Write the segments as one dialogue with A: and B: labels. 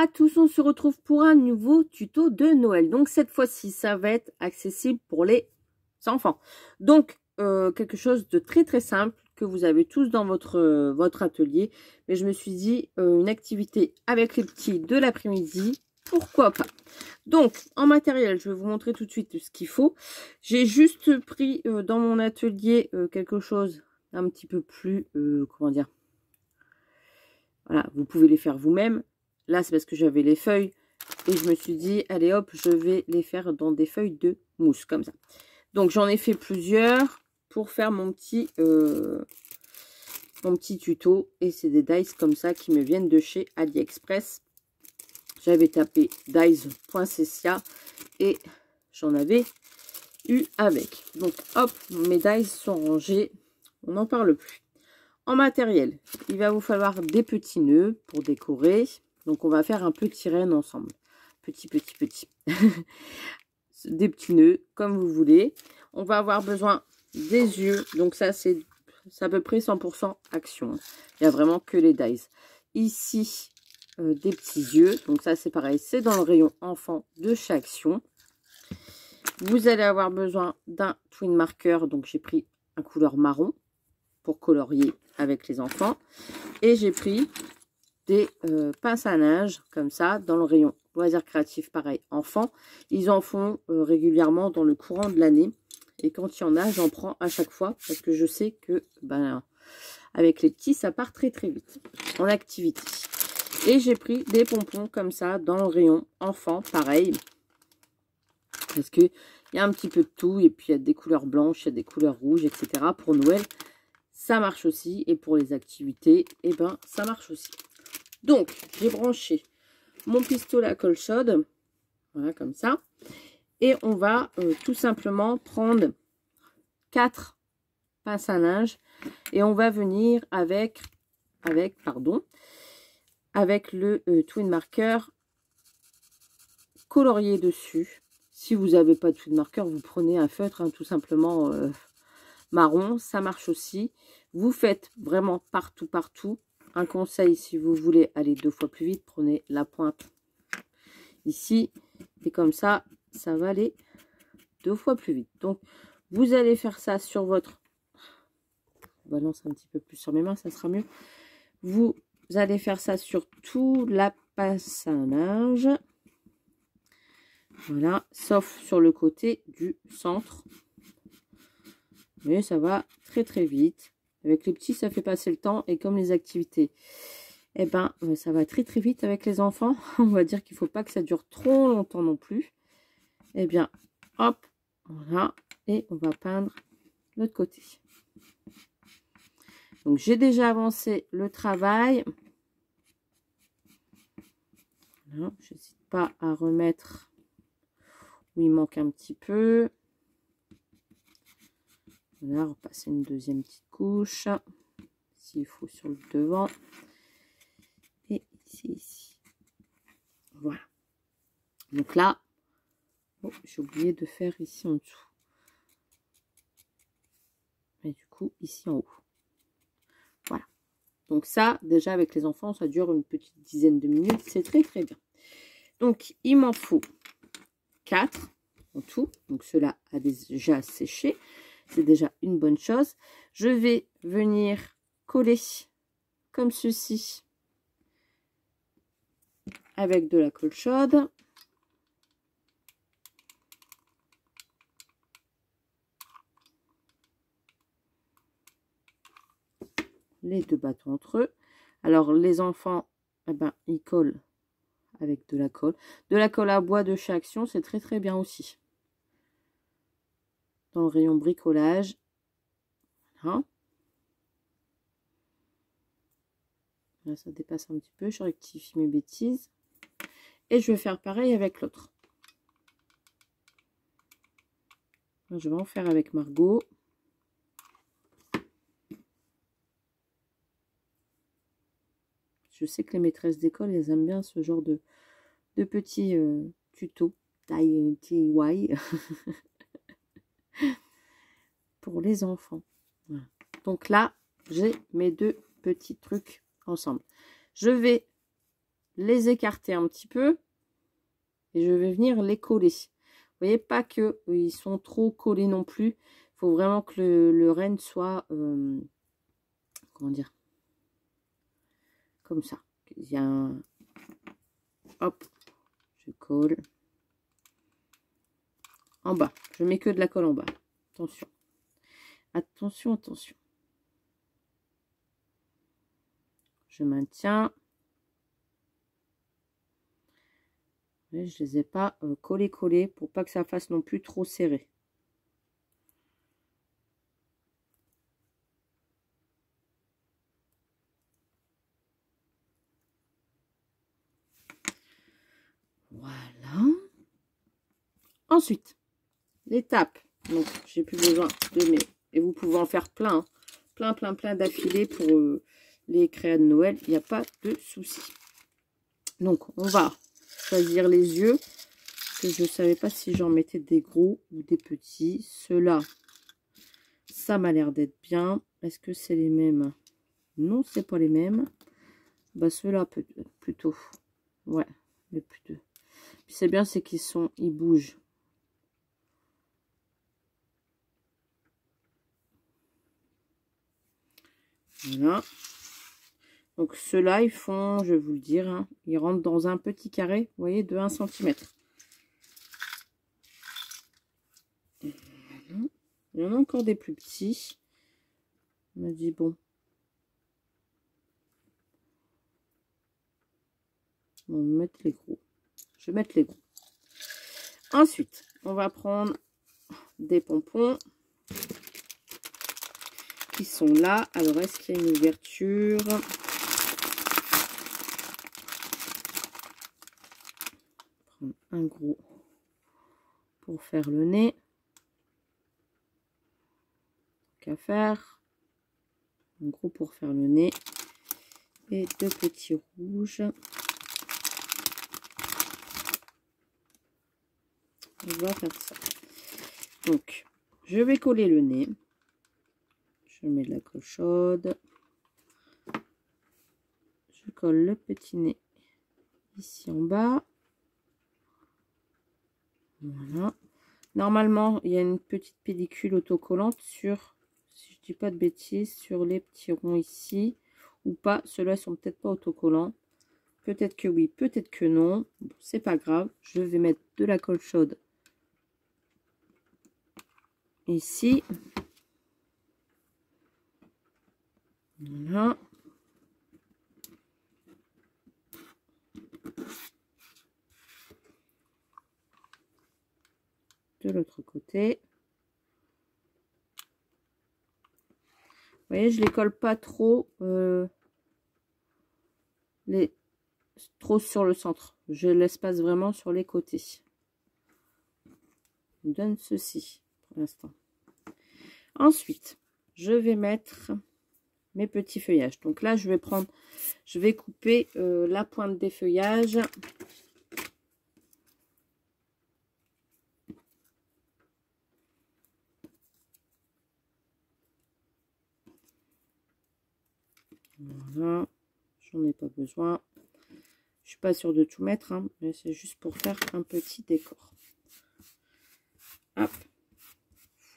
A: à tous, on se retrouve pour un nouveau tuto de Noël. Donc cette fois-ci, ça va être accessible pour les enfants. Donc quelque chose de très très simple que vous avez tous dans votre atelier. Mais je me suis dit une activité avec les petits de l'après-midi, pourquoi pas. Donc en matériel, je vais vous montrer tout de suite ce qu'il faut. J'ai juste pris dans mon atelier quelque chose un petit peu plus, comment dire, voilà, vous pouvez les faire vous-même. Là, c'est parce que j'avais les feuilles et je me suis dit, allez hop, je vais les faire dans des feuilles de mousse, comme ça. Donc, j'en ai fait plusieurs pour faire mon petit tuto. Et c'est des dies comme ça qui me viennent de chez AliExpress. J'avais tapé dies.cca et j'en avais eu avec. Donc, hop, mes dies sont rangés. On n'en parle plus. En matériel, il va vous falloir des petits nœuds pour décorer. Donc, on va faire un petit renne ensemble. Petit. Des petits nœuds, comme vous voulez. On va avoir besoin des yeux. Donc, ça, c'est à peu près 100% action. Il n'y a vraiment que les dies. Ici, des petits yeux. Donc, ça, c'est pareil. C'est dans le rayon enfant de chez Action. Vous allez avoir besoin d'un twin marker. Donc, j'ai pris un couleur marron pour colorier avec les enfants. Et j'ai pris des pinces à linge, comme ça, dans le rayon loisirs créatifs, pareil, enfants. Ils en font régulièrement dans le courant de l'année. Et quand il y en a, j'en prends à chaque fois, parce que je sais que, ben, avec les petits, ça part très très vite en activité. Et j'ai pris des pompons comme ça, dans le rayon enfants, pareil. Parce que il y a un petit peu de tout, et puis il y a des couleurs blanches, il y a des couleurs rouges, etc. Pour Noël, ça marche aussi. Et pour les activités, eh ben, ça marche aussi. Donc, j'ai branché mon pistolet à colle chaude. Voilà, comme ça. Et on va tout simplement prendre 4 pinces à linge. Et on va venir avec le twin marker colorié dessus. Si vous n'avez pas de twin marker, vous prenez un feutre, hein, tout simplement marron. Ça marche aussi. Vous faites vraiment partout. Un conseil, si vous voulez aller 2 fois plus vite, prenez la pointe ici. Et comme ça, ça va aller 2 fois plus vite. Donc, vous allez faire ça sur votre... Je balance un petit peu plus sur mes mains, ça sera mieux. Vous allez faire ça sur tout la pince à linge. Voilà, sauf sur le côté du centre. Mais ça va très très vite. Avec les petits, ça fait passer le temps. Et comme les activités, eh ben, ça va très très vite avec les enfants. On va dire qu'il ne faut pas que ça dure trop longtemps non plus. Eh bien, hop, voilà. Et on va peindre l'autre côté. Donc, j'ai déjà avancé le travail. Voilà, je n'hésite pas à remettre où il manque un petit peu. Voilà, repasser une deuxième petite couche. S'il faut sur le devant. Et ici. Voilà. Donc là, oh, j'ai oublié de faire ici en dessous. Et du coup, ici en haut. Voilà. Donc ça, déjà avec les enfants, ça dure une petite dizaine de minutes. C'est très très bien. Donc, il m'en faut 4 en tout. Donc cela a déjà séché. C'est déjà une bonne chose. Je vais venir coller comme ceci avec de la colle chaude. Les 2 bâtons entre eux. Alors les enfants, eh ben, ils collent avec de la colle. De la colle à bois de chez Action, c'est très très bien aussi. Dans le rayon bricolage. Voilà. Là, ça dépasse un petit peu. Je rectifie mes bêtises. Et je vais faire pareil avec l'autre. Je vais en faire avec Margot. Je sais que les maîtresses d'école, elles aiment bien ce genre de petits tutos. DIY. Pour les enfants. Voilà. Donc là, j'ai mes 2 petits trucs ensemble. Je vais les écarter un petit peu et je vais venir les coller. Vous voyez, pas que ils sont trop collés non plus. Il faut vraiment que le renne soit, comment dire, comme ça. Il y a un... Hop, je colle. En bas, je mets que de la colle en bas. Attention. Attention, attention. Je maintiens. Et je ne les ai pas collés pour pas que ça fasse non plus trop serré. Voilà. Ensuite, l'étape. Donc, j'ai plus besoin de mes... Et vous pouvez en faire plein. Hein. Plein d'affilés pour les créas de Noël. Il n'y a pas de souci. Donc, on va choisir les yeux. Que je ne savais pas si j'en mettais des gros ou des petits. Ceux-là, ça m'a l'air d'être bien. Est-ce que c'est les mêmes? Non, c'est pas les mêmes. Bah, ceux-là, plutôt. Ouais, les plutôt. Puis c'est bien, c'est ils bougent. Voilà. Donc ceux-là, ils font, je vais vous le dire, hein, ils rentrent dans un petit carré, vous voyez, de 1 cm. Il y en a encore des plus petits. On m'a dit, bon. On va mettre les gros. Je vais mettre les gros. Ensuite, on va prendre des pompons qui sont là. Alors, est-ce qu'il y a une ouverture? Prendre un gros pour faire le nez. Qu'à faire. Un gros pour faire le nez. Et 2 petits rouges. On va faire ça. Donc, je vais coller le nez. Je mets de la colle chaude. Je colle le petit nez ici en bas. Voilà. Normalement, il y a une petite pellicule autocollante sur, si je dis pas de bêtises, sur les petits ronds ici. Ou pas. Ceux-là sont peut-être pas autocollants. Peut-être que oui, peut-être que non. Bon, c'est pas grave. Je vais mettre de la colle chaude ici. Voilà. De l'autre côté. Vous voyez, je les colle pas trop, trop sur le centre. Je l'espace vraiment sur les côtés. Je donne ceci pour l'instant. Ensuite, je vais mettre mes petits feuillages. Donc là, je vais couper la pointe des feuillages. Voilà, j'en ai pas besoin. Je suis pas sûre de tout mettre, hein, mais c'est juste pour faire un petit décor. Hop,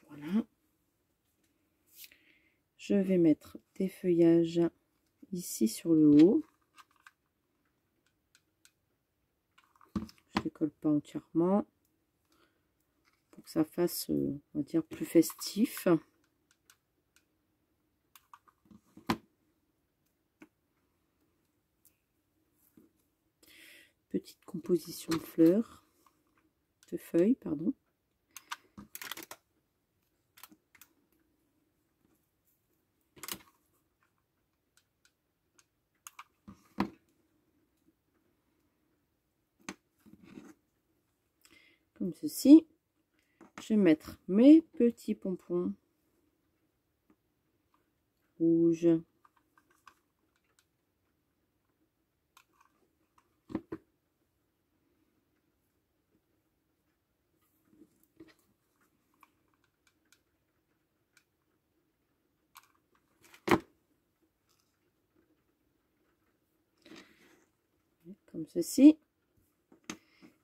A: voilà. Je vais mettre des feuillages ici sur le haut. Je ne colle pas entièrement pour que ça fasse, on va dire, plus festif. Petite composition de fleurs, de feuilles, pardon. Comme ceci. Je vais mettre mes petits pompons rouges. comme ceci.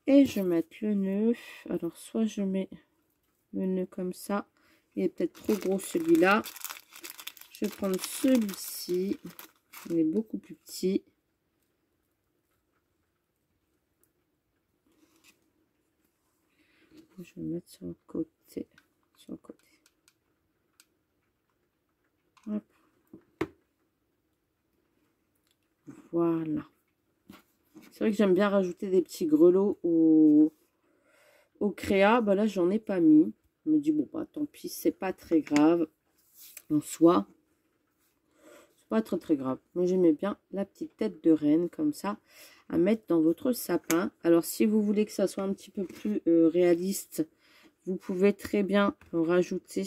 A: Et je vais mettre le nœud. Alors, soit je mets le nœud comme ça. Il est peut-être trop gros celui-là. Je vais prendre celui-ci. Il est beaucoup plus petit. Je vais mettre sur le côté. Sur le côté. Hop. Voilà. C'est vrai que j'aime bien rajouter des petits grelots au créa. Bah là, j'en ai pas mis. Je me dis, bon, bah tant pis, c'est pas très grave. En soi, c'est pas très grave. Mais j'aimais bien la petite tête de reine, comme ça, à mettre dans votre sapin. Alors, si vous voulez que ça soit un petit peu plus réaliste, vous pouvez très bien rajouter...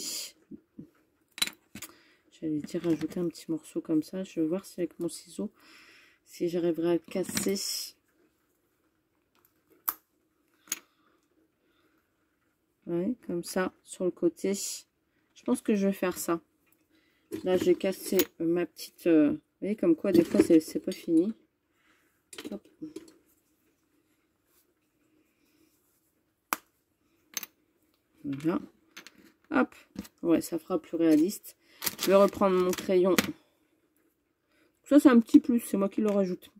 A: J'allais dire rajouter un petit morceau comme ça. Je vais voir si avec mon ciseau, si j'arriverai à le casser. Ouais, comme ça, sur le côté. Je pense que je vais faire ça. Là, j'ai cassé ma petite... vous voyez, comme quoi, des fois, c'est pas fini. Hop. Voilà. Hop. Ouais, ça fera plus réaliste. Je vais reprendre mon crayon. Ça, c'est un petit plus. C'est moi qui le rajoute.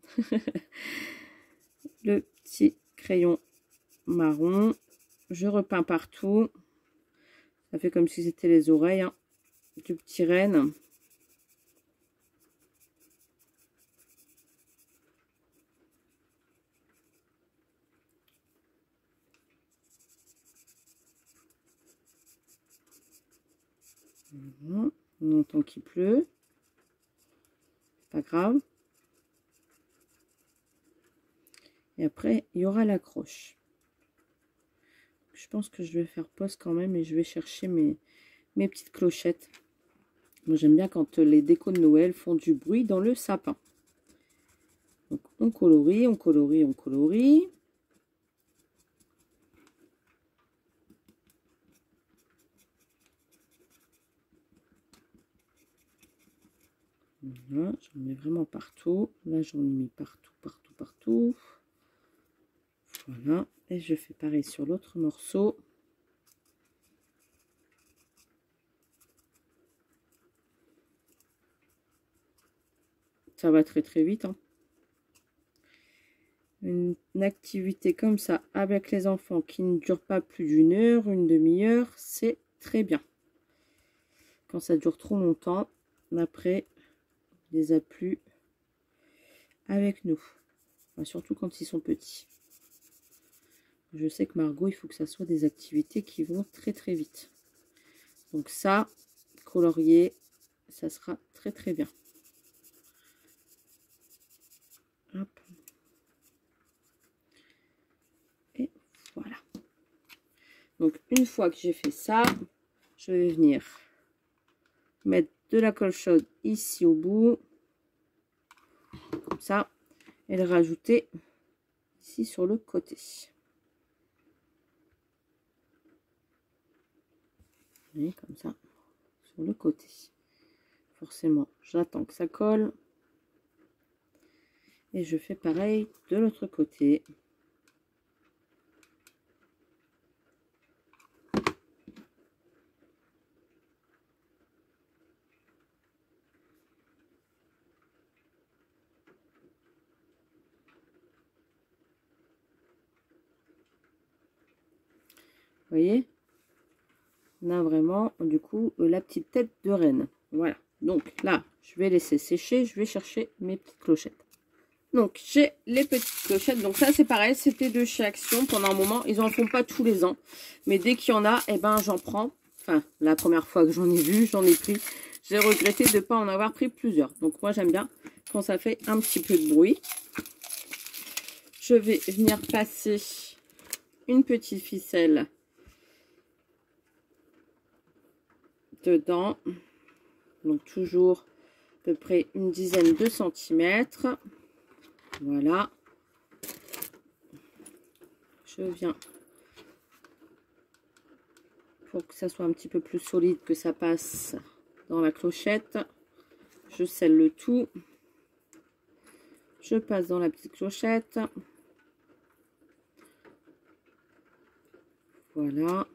A: Le petit crayon marron. Je repeins partout. Ça fait comme si c'était les oreilles hein, du petit renne. Voilà. On entend qu'il pleut. Pas grave. Et après, il y aura l'accroche. Je pense que je vais faire pause quand même et je vais chercher mes petites clochettes. Moi, j'aime bien quand les décos de Noël font du bruit dans le sapin. Donc, on colorie, on colorie, on colorie. Voilà, j'en mets vraiment partout. Là, j'en ai mis partout, partout, partout. Voilà. Et je fais pareil sur l'autre morceau. Ça va très très vite. Hein. Une activité comme ça avec les enfants qui ne dure pas plus d'une heure, une demi-heure, c'est très bien. Quand ça dure trop longtemps, après, on les a plus avec nous. Enfin, surtout quand ils sont petits. Je sais que Margot, il faut que ça soit des activités qui vont très très vite. Donc ça, colorier, ça sera très très bien. Hop. Et voilà. Donc une fois que j'ai fait ça, je vais venir mettre de la colle chaude ici au bout. Comme ça. Et le rajouter ici sur le côté. Et comme ça, sur le côté. Forcément, j'attends que ça colle. Et je fais pareil de l'autre côté. Vous voyez, on a vraiment du coup la petite tête de reine. Voilà. Donc là, je vais laisser sécher. Je vais chercher mes petites clochettes. Donc j'ai les petites clochettes. Donc ça c'est pareil, c'était de chez Action pendant un moment. Ils en font pas tous les ans, mais dès qu'il y en a, eh ben j'en prends. Enfin, la première fois que j'en ai vu, j'en ai pris. J'ai regretté de ne pas en avoir pris plusieurs. Donc moi j'aime bien quand ça fait un petit peu de bruit. Je vais venir passer une petite ficelle dedans. Donc toujours à peu près une dizaine de centimètres. Voilà. Je viens pour que ça soit un petit peu plus solide, que ça passe dans la clochette. Je scelle le tout. Je passe dans la petite clochette. Voilà.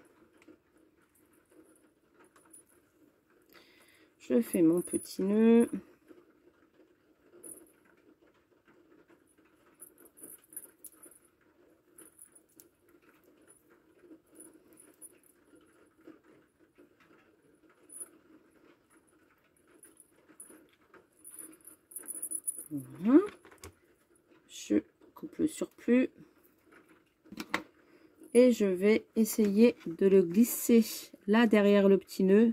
A: Je fais mon petit nœud. Voilà. Je coupe le surplus. Et je vais essayer de le glisser là derrière le petit nœud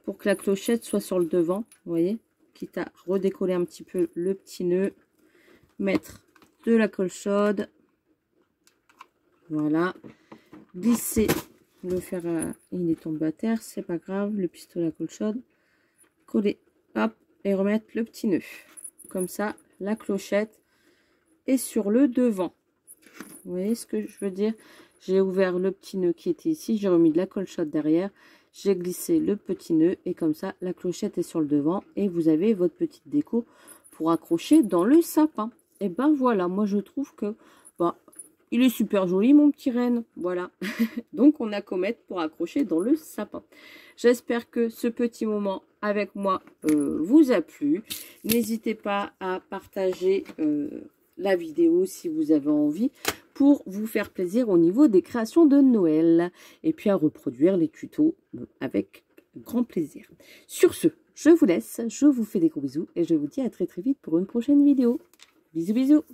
A: pour que la clochette soit sur le devant. Vous voyez, quitte à redécoller un petit peu le petit nœud. Mettre de la colle chaude. Voilà. Glisser le fer, il est tombé à terre, c'est pas grave. Le pistolet à colle chaude. Coller, hop, et remettre le petit nœud. Comme ça, la clochette est sur le devant. Vous voyez ce que je veux dire? J'ai ouvert le petit nœud qui était ici, j'ai remis de la colle chaude derrière, j'ai glissé le petit nœud et comme ça la clochette est sur le devant et vous avez votre petite déco pour accrocher dans le sapin. Et ben voilà, moi je trouve que il est super joli mon petit renne, voilà. Donc on a qu'à mettre pour accrocher dans le sapin. J'espère que ce petit moment avec moi vous a plu. N'hésitez pas à partager la vidéo si vous avez envie pour vous faire plaisir au niveau des créations de Noël et puis à reproduire les tutos avec grand plaisir. Sur ce, je vous laisse, je vous fais des gros bisous et je vous dis à très très vite pour une prochaine vidéo. Bisous bisous.